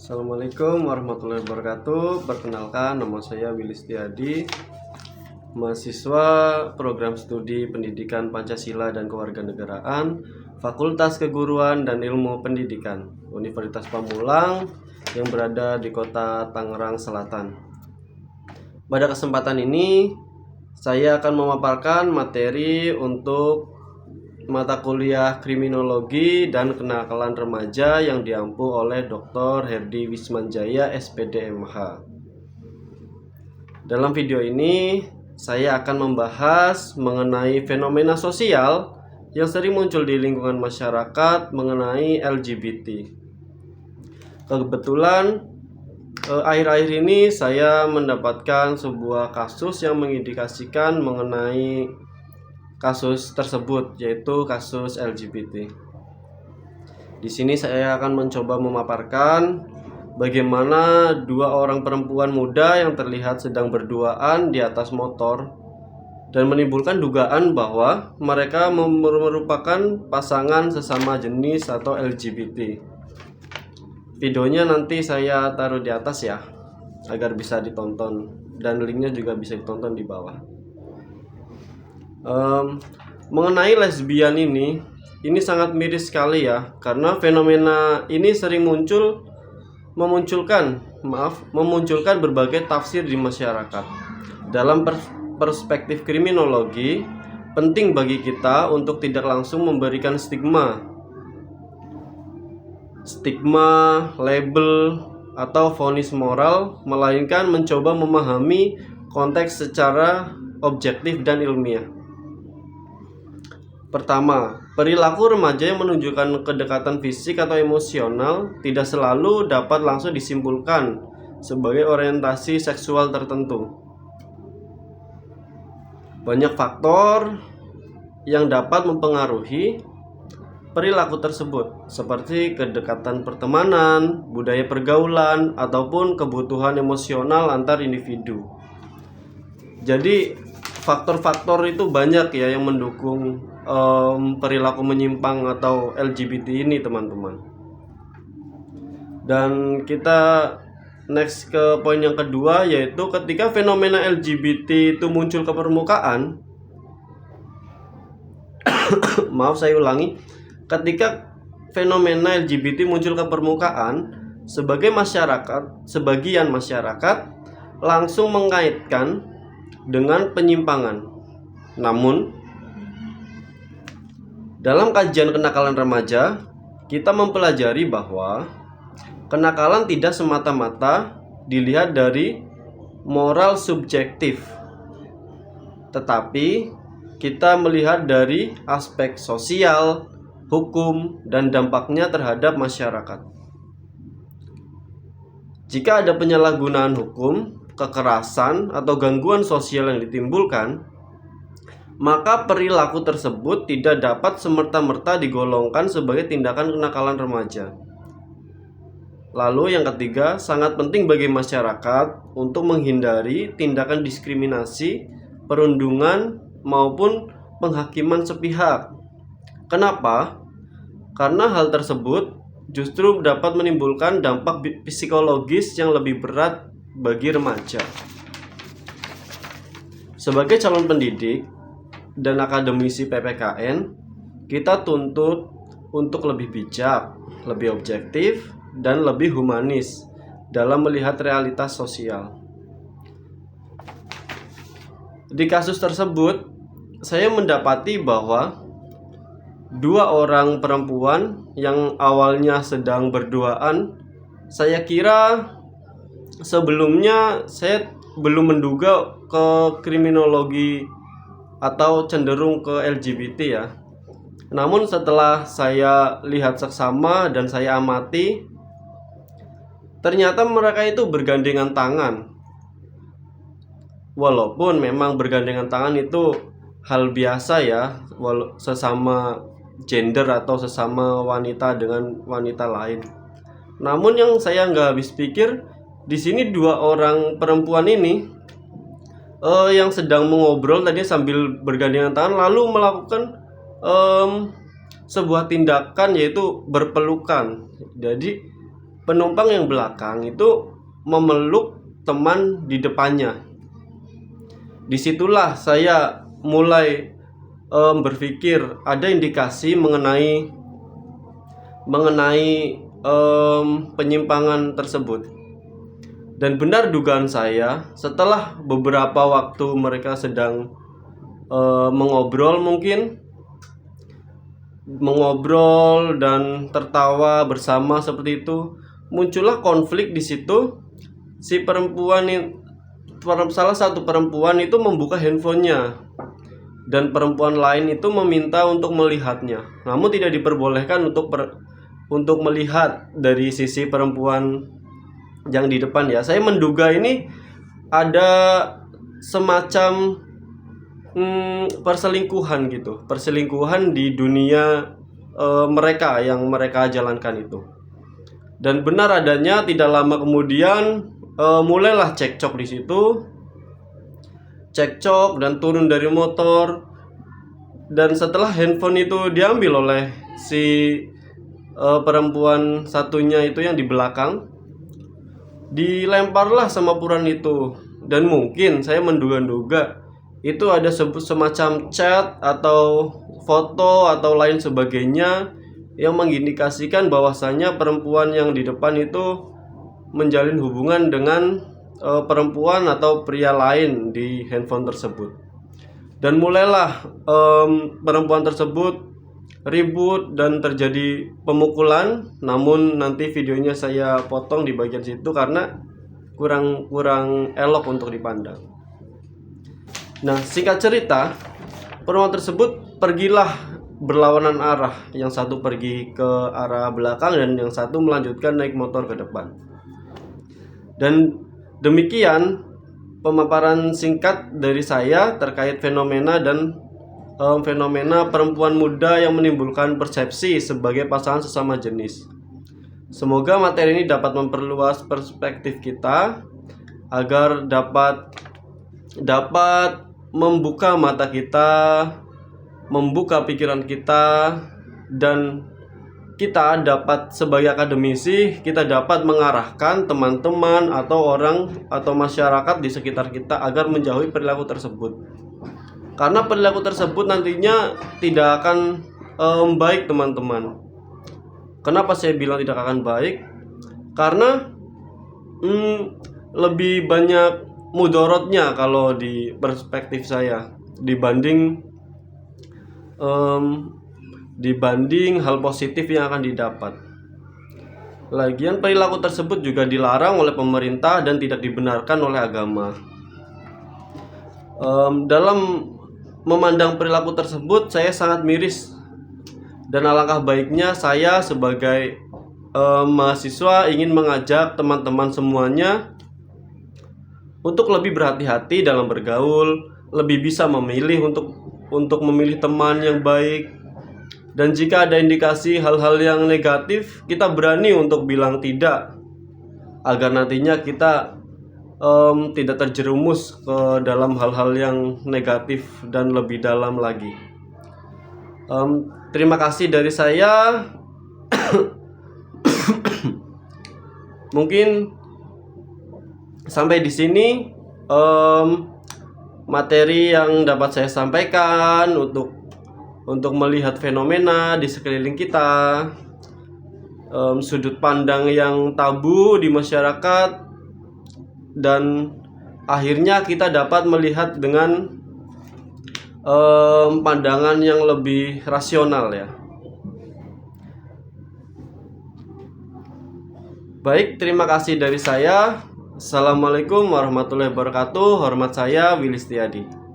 Assalamualaikum warahmatullahi wabarakatuh. Perkenalkan, nama saya Willy Setiadi, mahasiswa program studi Pendidikan Pancasila dan Kewarganegaraan, Fakultas Keguruan dan Ilmu Pendidikan, Universitas Pamulang yang berada di Kota Tangerang Selatan. Pada kesempatan ini, saya akan memaparkan materi untuk mata kuliah Kriminologi dan Kenakalan Remaja yang diampu oleh Dr. Herdi Wismanjaya, SPD MH. Dalam video ini, saya akan membahas mengenai fenomena sosial yang sering muncul di lingkungan masyarakat mengenai LGBT. Kebetulan, akhir-akhir ini saya mendapatkan sebuah kasus yang mengindikasikan mengenai kasus tersebut, yaitu kasus LGBT. Di sini saya akan mencoba memaparkan bagaimana dua orang perempuan muda yang terlihat sedang berduaan di atas motor dan menimbulkan dugaan bahwa mereka merupakan pasangan sesama jenis atau LGBT. Videonya nanti saya taruh di atas ya, agar bisa ditonton, dan linknya juga bisa ditonton di bawah. Mengenai lesbian ini sangat miris sekali ya, karena fenomena ini sering memunculkan berbagai tafsir di masyarakat. Dalam perspektif kriminologi, penting bagi kita untuk tidak langsung memberikan stigma, label, atau vonis moral, melainkan mencoba memahami konteks secara objektif dan ilmiah. Pertama, perilaku remaja yang menunjukkan kedekatan fisik atau emosional tidak selalu dapat langsung disimpulkan sebagai orientasi seksual tertentu. Banyak faktor yang dapat mempengaruhi perilaku tersebut, seperti kedekatan pertemanan, budaya pergaulan, ataupun kebutuhan emosional antar individu. Jadi, faktor-faktor itu banyak ya yang mendukung perilaku menyimpang atau LGBT ini, teman-teman. Dan kita next ke poin yang kedua, yaitu ketika fenomena LGBT itu muncul ke permukaan. Ketika fenomena LGBT muncul ke permukaan, sebagian masyarakat langsung mengaitkan dengan penyimpangan. Namun, dalam kajian kenakalan remaja, kita mempelajari bahwa kenakalan tidak semata-mata dilihat dari moral subjektif, tetapi kita melihat dari aspek sosial, hukum, dan dampaknya terhadap masyarakat. Jika ada penyalahgunaan hukum, kekerasan, atau gangguan sosial yang ditimbulkan, maka perilaku tersebut tidak dapat semerta-merta digolongkan sebagai tindakan kenakalan remaja. Lalu yang ketiga, sangat penting bagi masyarakat untuk menghindari tindakan diskriminasi, perundungan, maupun penghakiman sepihak. Kenapa? Karena hal tersebut justru dapat menimbulkan dampak psikologis yang lebih berat bagi remaja. Sebagai calon pendidik dan akademisi PPKN, kita tuntut untuk lebih bijak, lebih objektif, dan lebih humanis dalam melihat realitas sosial. Di kasus tersebut, saya mendapati bahwa dua orang perempuan yang awalnya sedang berduaan, saya kira sebelumnya saya belum menduga ke kriminologi atau cenderung ke LGBT ya. Namun setelah saya lihat seksama dan saya amati, ternyata mereka itu bergandengan tangan. Walaupun memang bergandengan tangan itu hal biasa ya, sesama gender atau sesama wanita dengan wanita lain. Namun yang saya nggak habis pikir, di sini dua orang perempuan ini yang sedang mengobrol tadi sambil bergandengan tangan, lalu melakukan sebuah tindakan, yaitu berpelukan. Jadi penumpang yang belakang itu memeluk teman di depannya. Disitulah saya mulai berpikir ada indikasi mengenai penyimpangan tersebut. Dan benar dugaan saya, setelah beberapa waktu mereka sedang mengobrol dan tertawa bersama seperti itu, muncullah konflik di situ. Salah satu perempuan itu membuka handphonenya dan perempuan lain itu meminta untuk melihatnya, namun tidak diperbolehkan untuk melihat dari sisi perempuan yang di depan ya. Saya menduga ini ada semacam perselingkuhan gitu, perselingkuhan di dunia mereka yang mereka jalankan itu. Dan benar adanya, tidak lama kemudian mulailah cekcok di situ, cekcok dan turun dari motor. Dan setelah handphone itu diambil oleh si perempuan satunya itu yang di belakang, dilemparlah sama puran itu. Dan mungkin saya menduga-duga itu ada semacam chat atau foto atau lain sebagainya yang mengindikasikan bahwasanya perempuan yang di depan itu menjalin hubungan dengan perempuan atau pria lain di handphone tersebut. Dan mulailah perempuan tersebut ribut dan terjadi pemukulan. Namun nanti videonya saya potong di bagian situ karena kurang elok untuk dipandang. Nah, singkat cerita, perempuan tersebut pergilah berlawanan arah. Yang satu pergi ke arah belakang dan yang satu melanjutkan naik motor ke depan. Dan demikian pemaparan singkat dari saya terkait fenomena perempuan muda yang menimbulkan persepsi sebagai pasangan sesama jenis. Semoga materi ini dapat memperluas perspektif kita agar dapat membuka mata kita, membuka pikiran kita, dan kita dapat sebagai akademisi, kita dapat mengarahkan teman-teman atau orang atau masyarakat di sekitar kita agar menjauhi perilaku tersebut. Karena perilaku tersebut nantinya tidak akan baik, teman-teman. Kenapa saya bilang tidak akan baik? Karena lebih banyak mudorotnya kalau di perspektif saya dibanding hal positif yang akan didapat. Lagian perilaku tersebut juga dilarang oleh pemerintah dan tidak dibenarkan oleh agama. Dalam memandang perilaku tersebut, saya sangat miris. Dan alangkah baiknya saya sebagai mahasiswa ingin mengajak teman-teman semuanya untuk lebih berhati-hati dalam bergaul, lebih bisa memilih untuk memilih teman yang baik. Dan jika ada indikasi hal-hal yang negatif, kita berani untuk bilang tidak, agar nantinya kita tidak terjerumus ke dalam hal-hal yang negatif dan lebih dalam lagi. Terima kasih dari saya. Mungkin sampai di sini materi yang dapat saya sampaikan untuk melihat fenomena di sekeliling kita, sudut pandang yang tabu di masyarakat, dan akhirnya kita dapat melihat dengan pandangan yang lebih rasional ya. Baik, terima kasih dari saya. Assalamualaikum warahmatullahi wabarakatuh. Hormat saya, Willy Setiadi.